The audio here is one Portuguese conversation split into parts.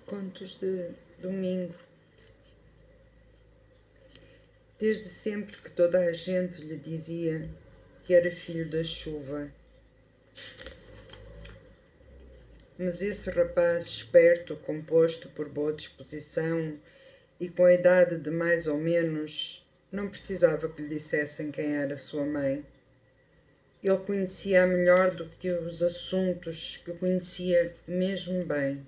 Contos de domingo. Desde sempre que toda a gente lhe dizia que era filho da chuva. Mas esse rapaz esperto, composto por boa disposição e com a idade de mais ou menos, não precisava que lhe dissessem quem era sua mãe. Ele conhecia-a melhor do que os assuntos que conhecia mesmo bem.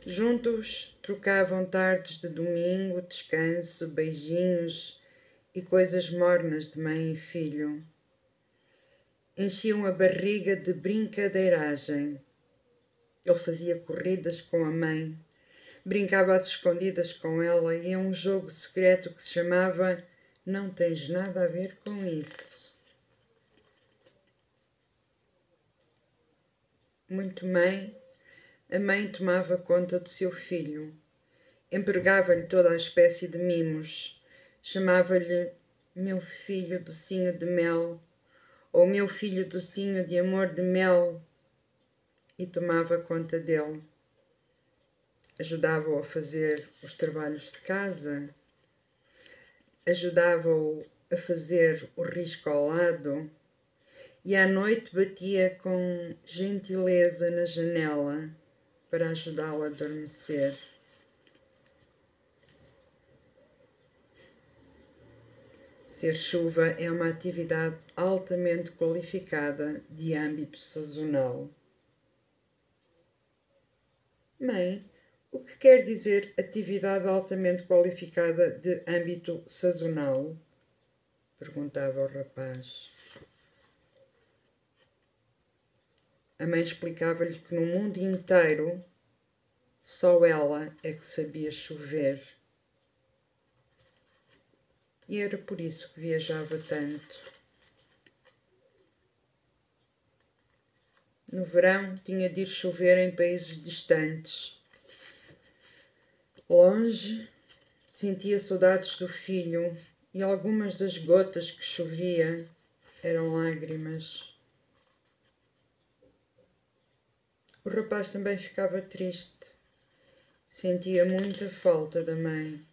Juntos trocavam tardes de domingo, descanso, beijinhos e coisas mornas de mãe e filho. Enchiam a barriga de brincadeiragem. Ele fazia corridas com a mãe, brincava às escondidas com ela e a um jogo secreto que se chamava Não Tens Nada a Ver com Isso. Muito mãe, a mãe tomava conta do seu filho, empregava-lhe toda a espécie de mimos, chamava-lhe meu filho docinho de mel, ou meu filho docinho de amor de mel, e tomava conta dele. Ajudava-o a fazer os trabalhos de casa, ajudava-o a fazer o risco ao lado, e à noite batia com gentileza na janela para ajudá-lo a adormecer. Ser chuva é uma atividade altamente qualificada de âmbito sazonal. Mãe, o que quer dizer atividade altamente qualificada de âmbito sazonal? Perguntava o rapaz. A mãe explicava-lhe que no mundo inteiro só ela é que sabia chover. E era por isso que viajava tanto. No verão tinha de ir chover em países distantes. Longe, sentia saudades do filho e algumas das gotas que chovia eram lágrimas. O rapaz também ficava triste. Sentia muita falta da mãe.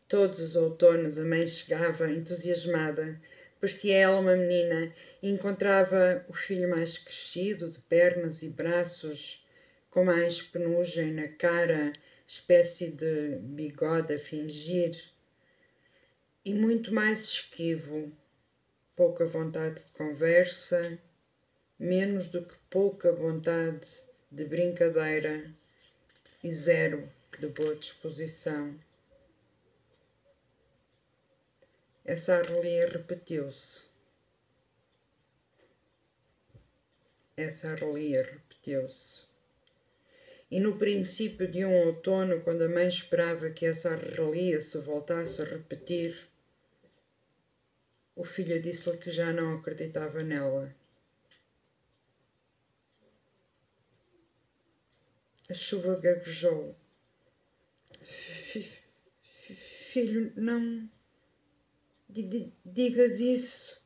Todos os outonos a mãe chegava entusiasmada. Parecia ela uma menina e encontrava o filho mais crescido, de pernas e braços, com mais penugem na cara, espécie de bigode a fingir, e muito mais esquivo, pouca vontade de conversa, menos do que pouca vontade de brincadeira e zero de boa disposição. Essa arrelia repetiu-se. E no princípio de um outono, quando a mãe esperava que essa arrelia se voltasse a repetir, o filho disse-lhe que já não acreditava nela. A chuva gaguejou. Filho, não digas isso.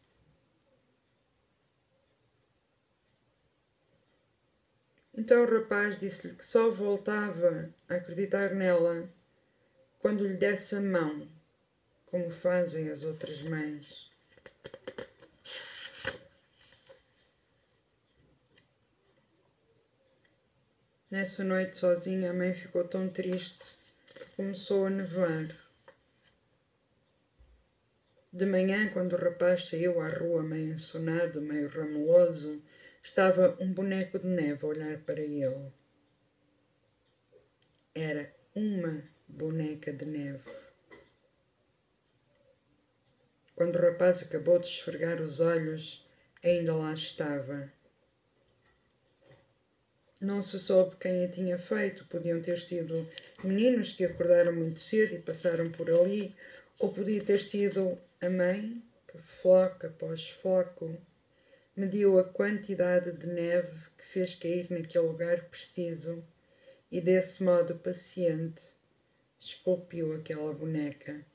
Então o rapaz disse-lhe que só voltava a acreditar nela quando lhe desse a mão, como fazem as outras mães. Nessa noite sozinha a mãe ficou tão triste que começou a nevar. De manhã, quando o rapaz saiu à rua meio ensonado, meio rameloso, estava um boneco de neve a olhar para ele. Era uma boneca de neve. Quando o rapaz acabou de esfregar os olhos, ainda lá estava. Não se soube quem a tinha feito. Podiam ter sido meninos que acordaram muito cedo e passaram por ali, ou podia ter sido a mãe que, floco após floco, mediu a quantidade de neve que fez cair naquele lugar preciso e, desse modo paciente, esculpiu aquela boneca.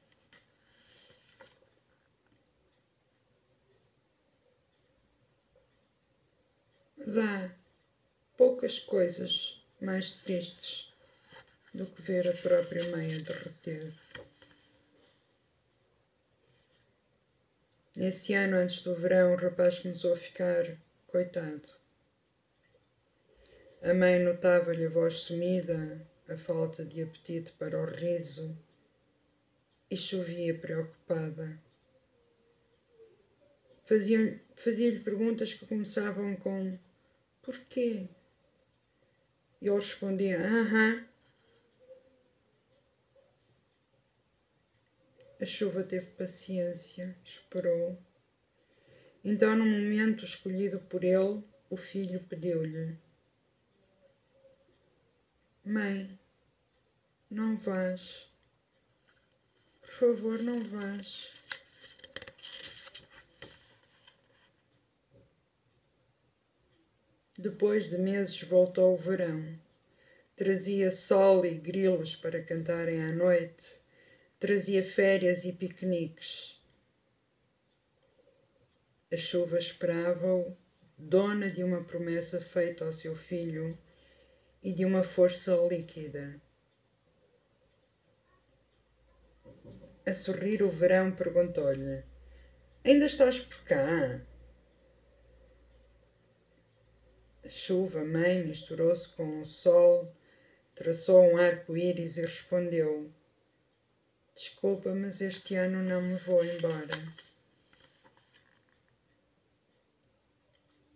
Mas há poucas coisas mais tristes do que ver a própria mãe a derreter. Nesse ano, antes do verão, o rapaz começou a ficar coitado. A mãe notava-lhe a voz sumida, a falta de apetite para o riso, e chovia preocupada. Fazia-lhe perguntas que começavam com porquê? E ele respondia, aham. A chuva teve paciência, esperou. Então, no momento escolhido por ele, o filho pediu-lhe: Mãe, não vás. Por favor, não vás. Depois de meses voltou o verão. Trazia sol e grilos para cantarem à noite. Trazia férias e piqueniques. A chuva esperava-o, dona de uma promessa feita ao seu filho e de uma força líquida. A sorrir, o verão perguntou-lhe: Ainda estás por cá? A chuva, mãe, misturou-se com o sol, traçou um arco-íris e respondeu: Desculpa, mas este ano não me vou embora.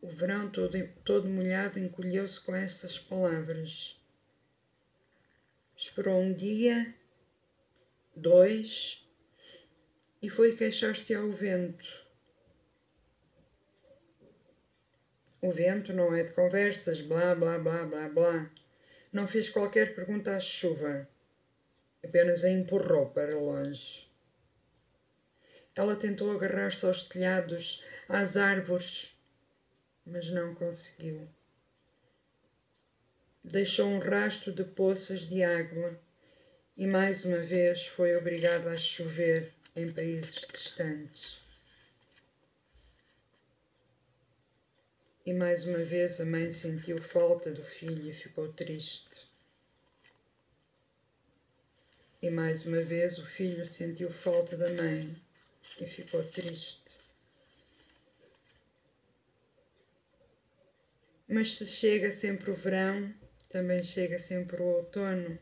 O verão, todo molhado, encolheu-se com estas palavras. Esperou um dia, 2, e foi queixar-se ao vento. O vento não é de conversas, blá, blá, blá, blá, blá. Não fez qualquer pergunta à chuva. Apenas a empurrou para longe. Ela tentou agarrar-se aos telhados, às árvores, mas não conseguiu. Deixou um rastro de poças de água e mais uma vez foi obrigada a chover em países distantes. E mais uma vez a mãe sentiu falta do filho e ficou triste. E mais uma vez o filho sentiu falta da mãe e ficou triste. Mas se chega sempre o verão, também chega sempre o outono.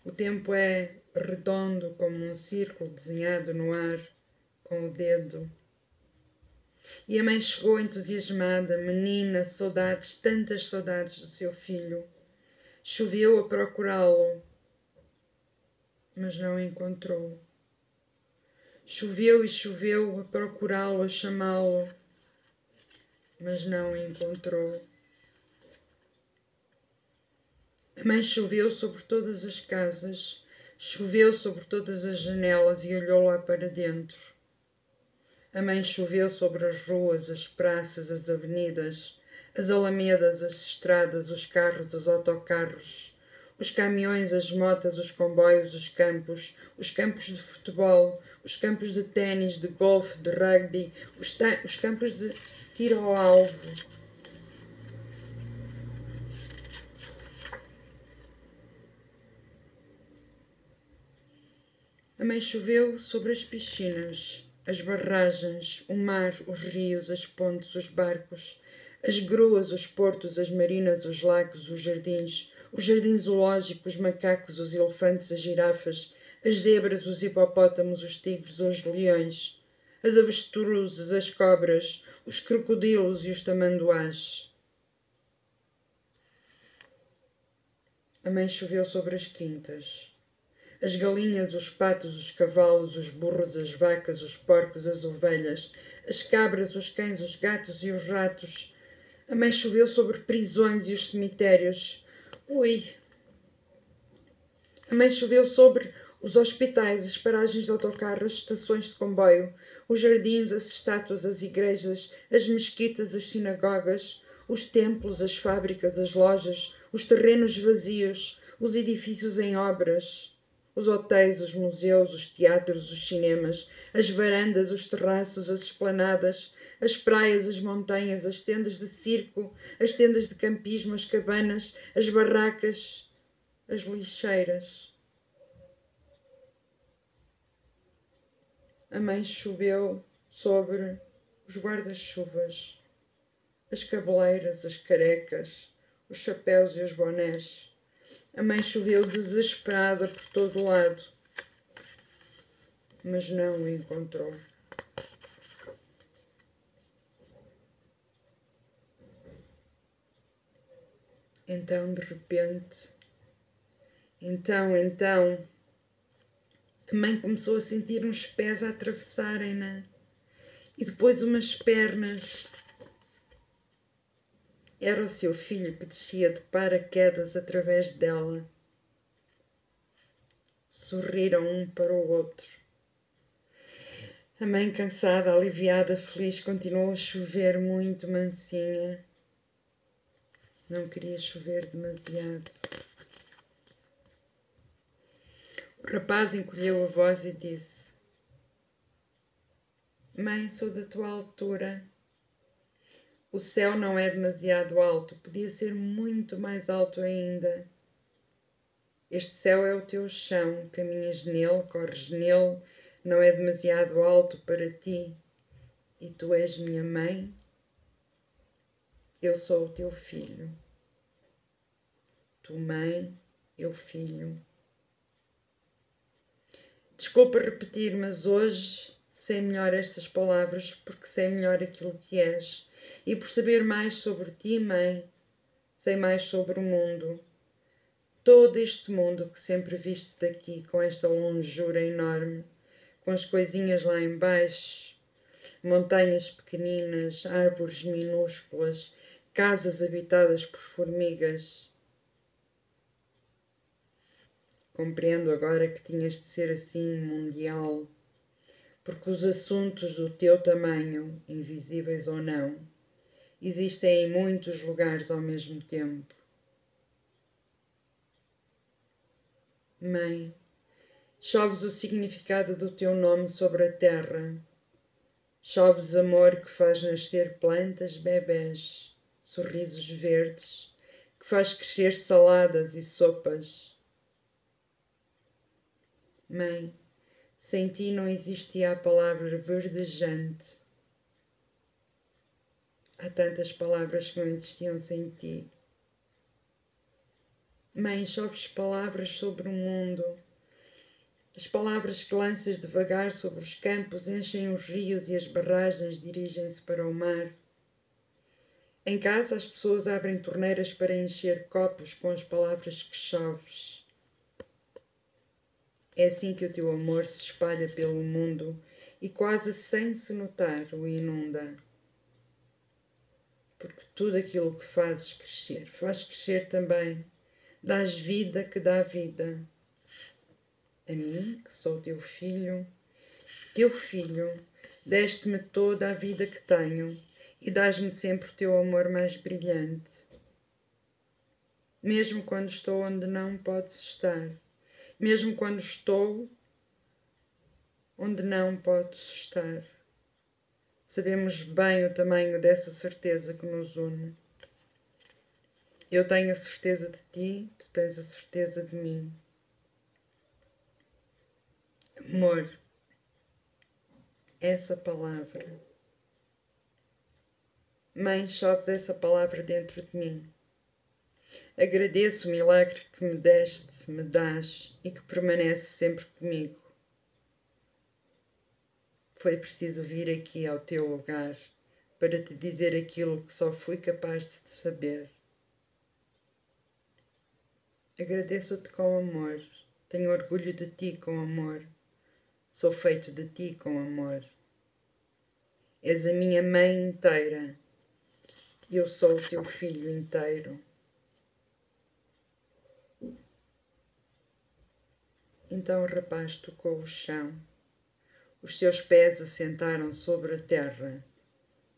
O tempo é redondo como um círculo desenhado no ar com o dedo. E a mãe chegou entusiasmada, menina, saudades, tantas saudades do seu filho. Choveu a procurá-lo, mas não o encontrou. Choveu e choveu a procurá-lo, a chamá-lo, mas não o encontrou. A mãe choveu sobre todas as casas, choveu sobre todas as janelas e olhou lá para dentro. A mãe choveu sobre as ruas, as praças, as avenidas, as alamedas, as estradas, os carros, os autocarros, os caminhões, as motas, os comboios, os campos de futebol, os campos de ténis, de golfe, de rugby, os campos de tiro ao alvo. A mãe choveu sobre as piscinas, as barragens, o mar, os rios, as pontes, os barcos, as gruas, os portos, as marinas, os lagos, os jardins zoológicos, os macacos, os elefantes, as girafas, as zebras, os hipopótamos, os tigres, os leões, as avestruzes, as cobras, os crocodilos e os tamanduás. A mãe choveu sobre as quintas. As galinhas, os patos, os cavalos, os burros, as vacas, os porcos, as ovelhas, as cabras, os cães, os gatos e os ratos. A mãe choveu sobre prisões e os cemitérios. A mãe choveu sobre os hospitais, as paragens de autocarro, as estações de comboio, os jardins, as estátuas, as igrejas, as mesquitas, as sinagogas, os templos, as fábricas, as lojas, os terrenos vazios, os edifícios em obras. Os hotéis, os museus, os teatros, os cinemas, as varandas, os terraços, as esplanadas, as praias, as montanhas, as tendas de circo, as tendas de campismo, as cabanas, as barracas, as lixeiras. A mãe choveu sobre os guarda-chuvas, as cabeleiras, as carecas, os chapéus e os bonés. A mãe choveu desesperada por todo o lado, mas não o encontrou. Então, de repente, a mãe começou a sentir uns pés a atravessarem-na e depois umas pernas. Era o seu filho que descia de paraquedas através dela. Sorriram um para o outro. A mãe, cansada, aliviada, feliz, continuou a chover muito mansinha. Não queria chover demasiado. O rapaz encolheu a voz e disse: Mãe, sou da tua altura. O céu não é demasiado alto, podia ser muito mais alto ainda. Este céu é o teu chão, caminhas nele, corres nele, não é demasiado alto para ti. E tu és minha mãe, eu sou o teu filho. Tu mãe, eu filho. Desculpa repetir, mas hoje sei melhor estas palavras porque sei melhor aquilo que és. E por saber mais sobre ti, mãe, sei mais sobre o mundo. Todo este mundo que sempre viste daqui, com esta longura enorme, com as coisinhas lá embaixo, montanhas pequeninas, árvores minúsculas, casas habitadas por formigas. Compreendo agora que tinhas de ser assim mundial, porque os assuntos do teu tamanho, invisíveis ou não, existem em muitos lugares ao mesmo tempo. Mãe, choves o significado do teu nome sobre a terra. Choves amor que faz nascer plantas, bebés, sorrisos verdes, que faz crescer saladas e sopas. Mãe, sem ti não existia a palavra verdejante. Há tantas palavras que não existiam sem ti. Mãe, choves palavras sobre o mundo. As palavras que lanças devagar sobre os campos enchem os rios e as barragens dirigem-se para o mar. Em casa as pessoas abrem torneiras para encher copos com as palavras que choves. É assim que o teu amor se espalha pelo mundo e quase sem se notar o inunda. Porque tudo aquilo que fazes crescer, faz crescer também. Dás vida que dá vida. A mim, que sou teu filho, deste-me toda a vida que tenho e dás-me sempre o teu amor mais brilhante. Mesmo quando estou onde não podes estar, mesmo quando estou onde não podes estar. Sabemos bem o tamanho dessa certeza que nos une. Eu tenho a certeza de ti, tu tens a certeza de mim. Amor, essa palavra. Mãe, choves essa palavra dentro de mim. Agradeço o milagre que me deste, me dás e que permanece sempre comigo. Foi preciso vir aqui ao teu lugar para te dizer aquilo que só fui capaz de te saber. Agradeço-te com amor. Tenho orgulho de ti com amor. Sou feito de ti com amor. És a minha mãe inteira. Eu sou o teu filho inteiro. Então o rapaz tocou o chão. Os seus pés assentaram sobre a terra.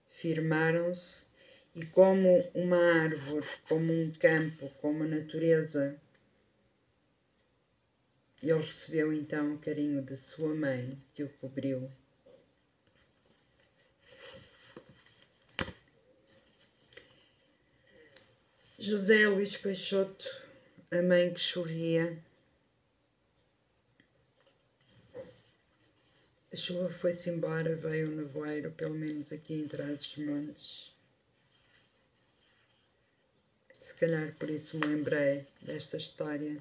Firmaram-se e como uma árvore, como um campo, como a natureza, Ele recebeu então o carinho de sua mãe, que o cobriu. José Luís Peixoto, a mãe que chovia. A chuva foi-se embora, veio o nevoeiro, pelo menos aqui em Trás-os-Montes. Se calhar por isso me lembrei desta história,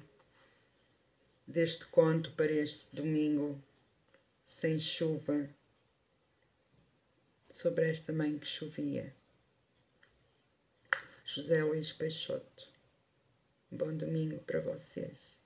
deste conto para este domingo sem chuva, sobre esta mãe que chovia. José Luís Peixoto. Bom domingo para vocês.